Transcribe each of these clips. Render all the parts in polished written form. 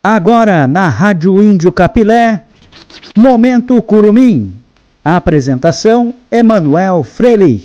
Agora na Rádio Índio Capilé, Momento Curumim. A apresentação, Emanuel Freire.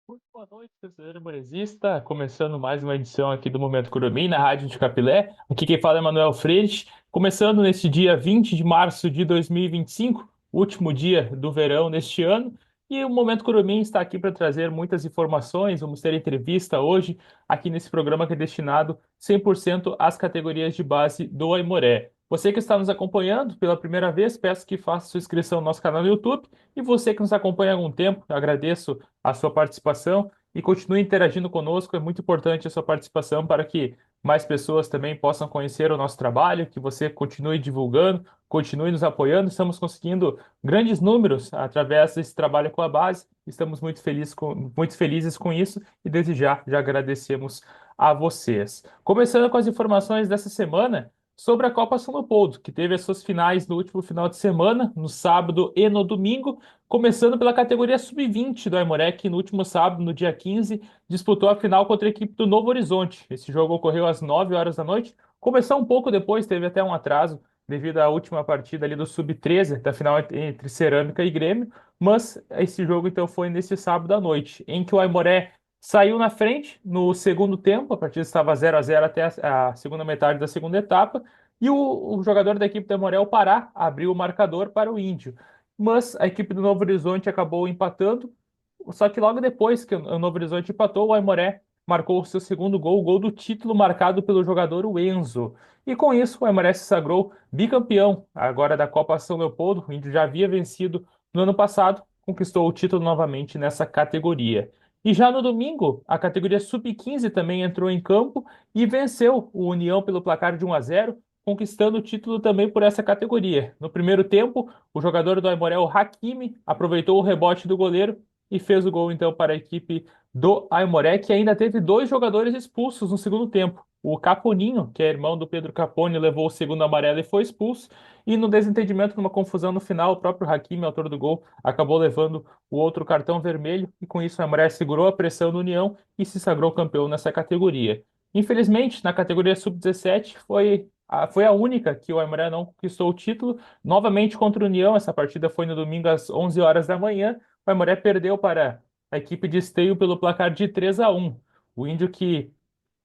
Muito boa noite, torcedor Moresista. Começando mais uma edição aqui do Momento Curumim, na Rádio de Capilé. Aqui quem fala é Manuel Freire. Começando neste dia 20 de março de 2025, último dia do verão neste ano. E o Momento Curumim está aqui para trazer muitas informações. Vamos ter entrevista hoje aqui nesse programa que é destinado 100% às categorias de base do Aimoré. Você que está nos acompanhando pela primeira vez, peço que faça sua inscrição no nosso canal no YouTube. E você que nos acompanha há algum tempo, eu agradeço a sua participação e continue interagindo conosco. É muito importante a sua participação para que mais pessoas também possam conhecer o nosso trabalho, que você continue divulgando, continue nos apoiando. Estamos conseguindo grandes números através desse trabalho com a base. Estamos muito felizes com isso e desde já agradecemos a vocês. Começando com as informações dessa semana sobre a Copa São Leopoldo, que teve as suas finais no último final de semana, no sábado e no domingo. Começando pela categoria sub-20 do Aimoré, que no último sábado, no dia 15, disputou a final contra a equipe do Novo Horizonte. Esse jogo ocorreu às 9 horas da noite. Começou um pouco depois, teve até um atraso devido à última partida ali do sub-13, da final entre Cerâmica e Grêmio, mas esse jogo então foi nesse sábado à noite, em que o Aimoré saiu na frente no segundo tempo, a partida estava 0-0 até a segunda metade da segunda etapa, e o jogador da equipe do Aimoré, o Pará, abriu o marcador para o Índio, mas a equipe do Novo Horizonte acabou empatando. Só que logo depois que o Novo Horizonte empatou, o Aimoré marcou o seu segundo gol, o gol do título marcado pelo jogador o Enzo. E com isso, o Aimoré se sagrou bicampeão agora da Copa São Leopoldo. O Índio já havia vencido no ano passado, conquistou o título novamente nessa categoria. E já no domingo, a categoria Sub-15 também entrou em campo e venceu o União pelo placar de 1-0, conquistando o título também por essa categoria. No primeiro tempo, o jogador do Aimoré, o Hakimi, aproveitou o rebote do goleiro e fez o gol então para a equipe do Aimoré, que ainda teve dois jogadores expulsos no segundo tempo. O Caponinho, que é irmão do Pedro Capone, levou o segundo amarelo e foi expulso. E no desentendimento, numa confusão no final, o próprio Hakimi, autor do gol, acabou levando o outro cartão vermelho. E com isso, o Aimoré segurou a pressão do União e se sagrou campeão nessa categoria. Infelizmente, na categoria sub-17, foi a única que o Aimoré não conquistou o título. Novamente contra o União, essa partida foi no domingo às 11 horas da manhã. O Aimoré perdeu para a equipe de Esteio pelo placar de 3-1. O Índio que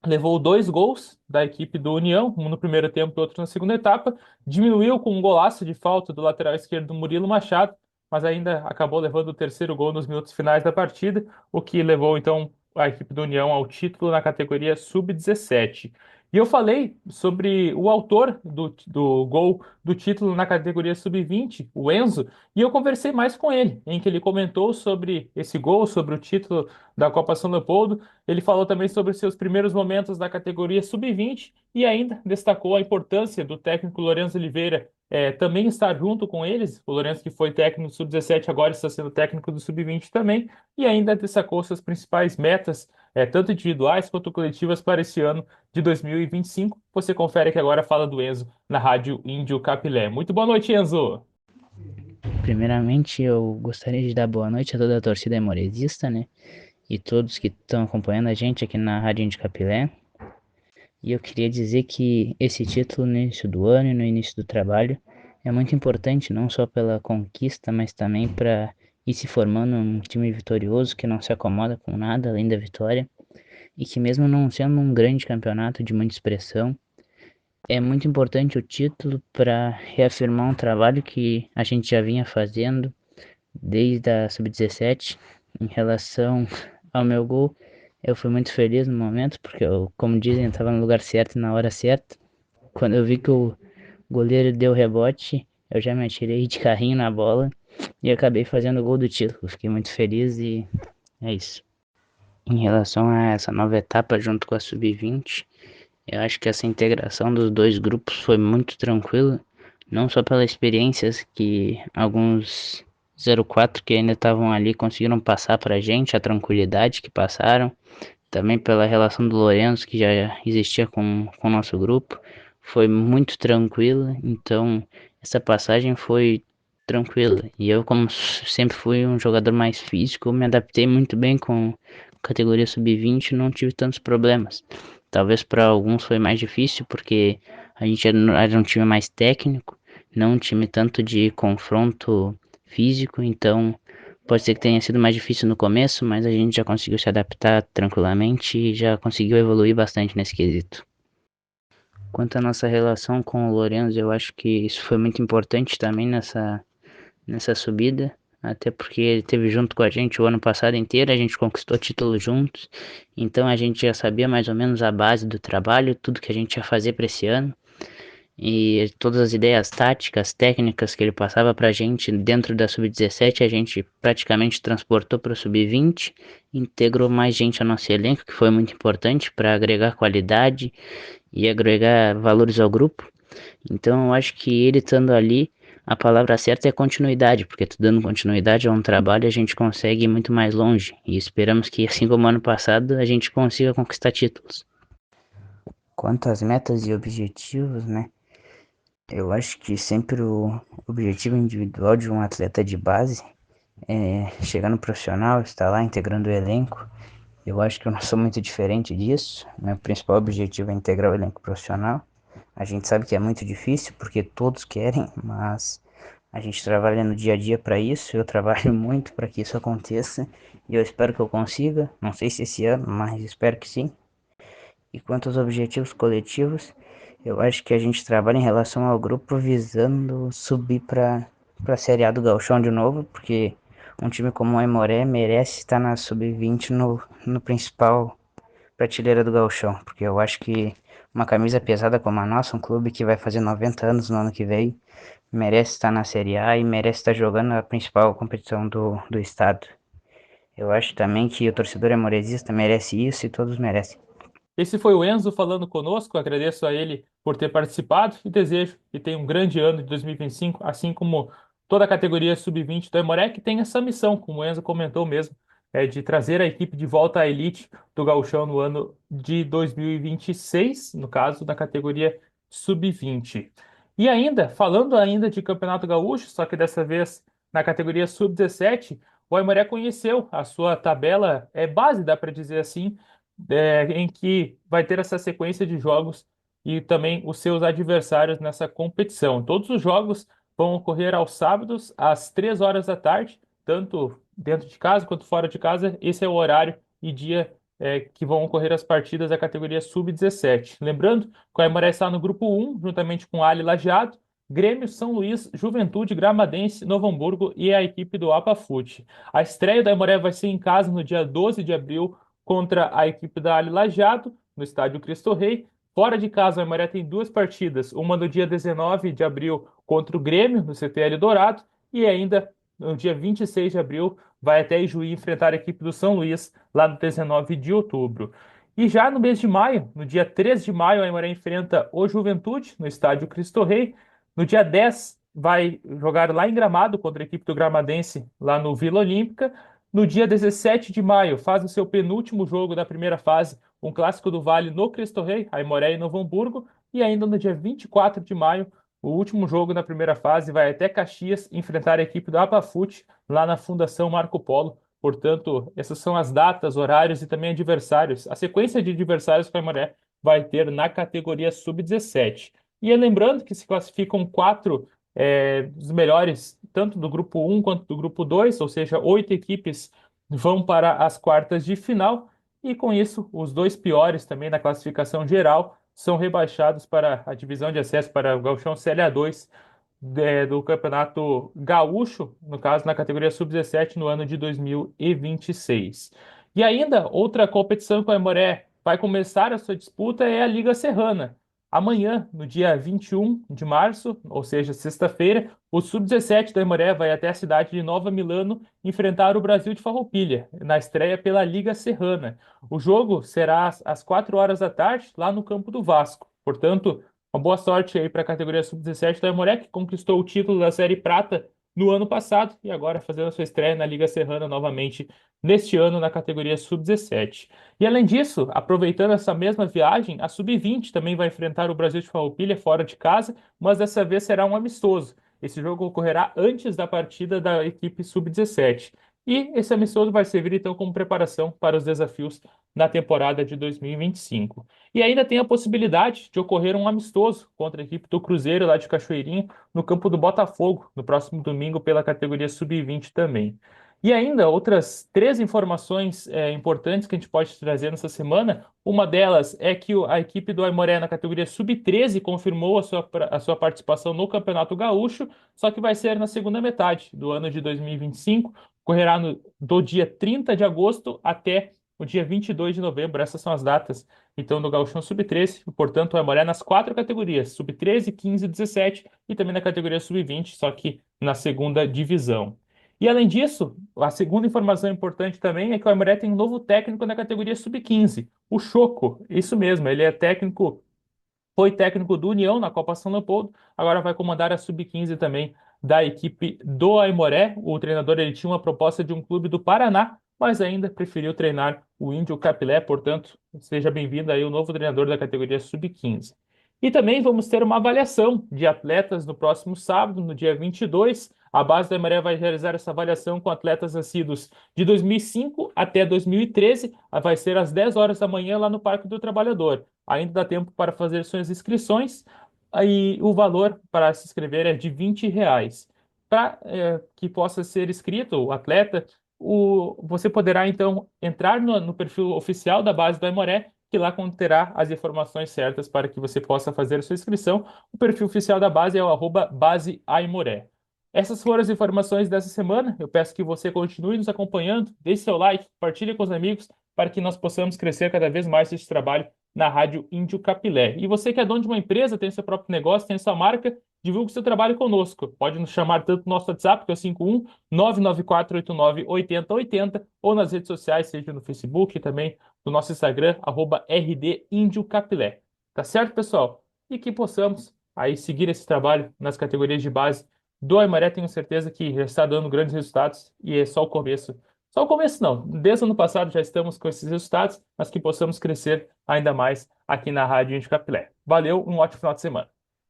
levou dois gols da equipe do União, um no primeiro tempo e outro na segunda etapa, diminuiu com um golaço de falta do lateral esquerdo Murilo Machado, mas ainda acabou levando o terceiro gol nos minutos finais da partida, o que levou então a equipe do União ao título na categoria sub-17. E eu falei sobre o autor do gol do título na categoria sub-20, o Enzo, e eu conversei mais com ele, em que ele comentou sobre esse gol, sobre o título da Copa São Leopoldo. Ele falou também sobre seus primeiros momentos na categoria sub-20 e ainda destacou a importância do técnico Lourenço Oliveira também estar junto com eles. O Lourenço, que foi técnico do sub-17, agora está sendo técnico do sub-20 também, e ainda destacou suas principais metas, tanto individuais quanto coletivas, para esse ano de 2025. Você confere que agora fala do Enzo na Rádio Índio Capilé. Muito boa noite, Enzo! Primeiramente, eu gostaria de dar boa noite a toda a torcida aimorezista, né? E todos que estão acompanhando a gente aqui na Rádio de Capilé. E eu queria dizer que esse título no início do ano e no início do trabalho é muito importante, não só pela conquista, mas também para ir se formando um time vitorioso que não se acomoda com nada além da vitória. E que mesmo não sendo um grande campeonato de muita expressão, é muito importante o título para reafirmar um trabalho que a gente já vinha fazendo desde a sub-17. Em relação ao meu gol, eu fui muito feliz no momento, porque eu, como dizem, estava no lugar certo e na hora certa. Quando eu vi que o goleiro deu rebote, eu já me atirei de carrinho na bola e acabei fazendo o gol do título. Fiquei muito feliz e é isso. Em relação a essa nova etapa junto com a sub-20, eu acho que essa integração dos dois grupos foi muito tranquila, não só pelas experiências que alguns 04 que ainda estavam ali conseguiram passar pra gente, a tranquilidade que passaram, também pela relação do Lourenço que já existia com o nosso grupo, foi muito tranquila, então essa passagem foi tranquila. E eu, como sempre fui um jogador mais físico, me adaptei muito bem com categoria sub-20 e não tive tantos problemas. Talvez para alguns foi mais difícil, porque a gente era um time mais técnico, não um time tanto de confronto físico, então pode ser que tenha sido mais difícil no começo, mas a gente já conseguiu se adaptar tranquilamente e já conseguiu evoluir bastante nesse quesito. Quanto à nossa relação com o Lourenço, eu acho que isso foi muito importante também nessa subida, até porque ele esteve junto com a gente o ano passado inteiro, a gente conquistou títulos juntos, então a gente já sabia mais ou menos a base do trabalho, tudo que a gente ia fazer para esse ano, e todas as ideias táticas, técnicas que ele passava para a gente dentro da sub-17, a gente praticamente transportou para o sub-20, integrou mais gente ao nosso elenco, que foi muito importante para agregar qualidade e agregar valores ao grupo. Então eu acho que ele estando ali, a palavra certa é continuidade, porque tu dando continuidade a um trabalho a gente consegue ir muito mais longe. E esperamos que, assim como ano passado, a gente consiga conquistar títulos. Quanto às metas e objetivos, né? Eu acho que sempre o objetivo individual de um atleta de base é chegar no profissional, estar lá integrando o elenco. Eu acho que eu não sou muito diferente disso. Meu principal objetivo é integrar o elenco profissional. A gente sabe que é muito difícil porque todos querem, mas a gente trabalha no dia a dia para isso. Eu trabalho muito para que isso aconteça e eu espero que eu consiga. Não sei se esse ano, mas espero que sim. E quanto aos objetivos coletivos, eu acho que a gente trabalha em relação ao grupo visando subir para a Série A do Gauchão de novo, porque um time como o Aimoré merece estar na sub-20 no principal prateleira do Gauchão, porque eu acho que uma camisa pesada como a nossa, um clube que vai fazer 90 anos no ano que vem, merece estar na Série A e merece estar jogando a principal competição do estado. Eu acho também que o torcedor aimoresista merece isso e todos merecem. Esse foi o Enzo falando conosco. Agradeço a ele por ter participado e desejo que tenha um grande ano de 2025, assim como toda a categoria sub-20 do Aimoré, que tem essa missão, como o Enzo comentou mesmo, de trazer a equipe de volta à elite do Gauchão no ano de 2026, no caso da categoria sub-20. E ainda, falando ainda de Campeonato Gaúcho, só que dessa vez na categoria sub-17, o Aimoré conheceu a sua tabela base, dá para dizer assim, em que vai ter essa sequência de jogos e também os seus adversários nessa competição. Todos os jogos vão ocorrer aos sábados, às 3 horas da tarde, tanto dentro de casa quanto fora de casa. Esse é o horário e dia que vão ocorrer as partidas da categoria Sub-17. Lembrando que o Aimoré está no grupo 1, juntamente com o Ali Lajeado, Grêmio, São Luís, Juventude, Gramadense, Novo Hamburgo e a equipe do APAFUT. A estreia da Aimoré vai ser em casa no dia 12 de abril, contra a equipe da Ali Lajeado, no estádio Cristo Rei. Fora de casa, a Aimoré tem duas partidas, uma no dia 19 de abril contra o Grêmio, no CTL Dourado, e ainda no dia 26 de abril vai até Ijuí enfrentar a equipe do São Luís, lá no 19 de outubro. E já no mês de maio, no dia 3 de maio, a Aimoré enfrenta o Juventude, no estádio Cristo Rei. No dia 10, vai jogar lá em Gramado contra a equipe do Gramadense, lá no Vila Olímpica. No dia 17 de maio, faz o seu penúltimo jogo da primeira fase, um clássico do Vale no Cristo Rei, Aimoré e Novo Hamburgo. E ainda no dia 24 de maio, o último jogo da primeira fase, vai até Caxias enfrentar a equipe do Apafute, lá na Fundação Marco Polo. Portanto, essas são as datas, horários e também adversários. A sequência de adversários que a Aimoré vai ter na categoria Sub-17. E lembrando que se classificam quatro dos melhores, tanto do grupo 1 quanto do grupo 2, ou seja, 8 equipes vão para as quartas de final, e com isso, os dois piores também na classificação geral são rebaixados para a divisão de acesso para o Gauchão CLA2 do Campeonato Gaúcho, no caso na categoria Sub-17, no ano de 2026. E ainda, outra competição que o Aimoré vai começar a sua disputa é a Liga Serrana. Amanhã, no dia 21 de março, ou seja, sexta-feira, o Sub-17 da Aimoré vai até a cidade de Nova Milano enfrentar o Brasil de Farroupilha, na estreia pela Liga Serrana. O jogo será às 4 horas da tarde, lá no campo do Vasco. Portanto, uma boa sorte aí para a categoria Sub-17 da Aimoré, que conquistou o título da Série Prata no ano passado e agora fazendo a sua estreia na Liga Serrana novamente neste ano na categoria Sub-17. E além disso, aproveitando essa mesma viagem, a Sub-20 também vai enfrentar o Brasil de Farroupilha fora de casa, mas dessa vez será um amistoso. Esse jogo ocorrerá antes da partida da equipe sub-17. E esse amistoso vai servir então como preparação para os desafios na temporada de 2025. E ainda tem a possibilidade de ocorrer um amistoso contra a equipe do Cruzeiro lá de Cachoeirinha no campo do Botafogo no próximo domingo pela categoria sub-20 também. E ainda outras três informações importantes que a gente pode trazer nessa semana. Uma delas é que a equipe do Aimoré na categoria sub-13 confirmou a sua participação no Campeonato Gaúcho, só que vai ser na segunda metade do ano de 2025, correrá do dia 30 de agosto até o dia 22 de novembro. Essas são as datas, então, do Gauchão Sub-13, e, portanto, o Aimoré nas quatro categorias, Sub-13, 15 e 17, e também na categoria Sub-20, só que na segunda divisão. E além disso, a segunda informação importante também é que o Aimoré tem um novo técnico na categoria sub-15, o Choco. Isso mesmo, ele é técnico, foi técnico do União na Copa São Leopoldo, agora vai comandar a sub-15 também da equipe do Aimoré. O treinador ele tinha uma proposta de um clube do Paraná, mas ainda preferiu treinar o Índio Capilé, portanto, seja bem-vindo aí o novo treinador da categoria sub-15. E também vamos ter uma avaliação de atletas no próximo sábado, no dia 22. A base da Maré vai realizar essa avaliação com atletas nascidos de 2005 até 2013. Vai ser às 10 horas da manhã lá no Parque do Trabalhador. Ainda dá tempo para fazer suas inscrições e o valor para se inscrever é de R$ 20. Para que possa ser inscrito o atleta, você poderá então entrar no perfil oficial da base do Aimoré, que lá conterá as informações certas para que você possa fazer a sua inscrição. O perfil oficial da base é o @baseaimoré. Essas foram as informações dessa semana. Eu peço que você continue nos acompanhando, deixe seu like, compartilhe com os amigos, para que nós possamos crescer cada vez mais esse trabalho na Rádio Índio Capilé. E você que é dono de uma empresa, tem seu próprio negócio, tem sua marca, divulgue seu trabalho conosco. Pode nos chamar tanto no nosso WhatsApp, que é o 51 99489 8080, ou nas redes sociais, seja no Facebook e também no nosso Instagram, @RDIndioCapilé. Tá certo, pessoal? E que possamos aí seguir esse trabalho nas categorias de base do Aimoré. Tenho certeza que já está dando grandes resultados e é só o começo. Só o começo não. Desde o ano passado já estamos com esses resultados, mas que possamos crescer ainda mais aqui na Rádio Índio Capilé. Valeu, um ótimo final de semana.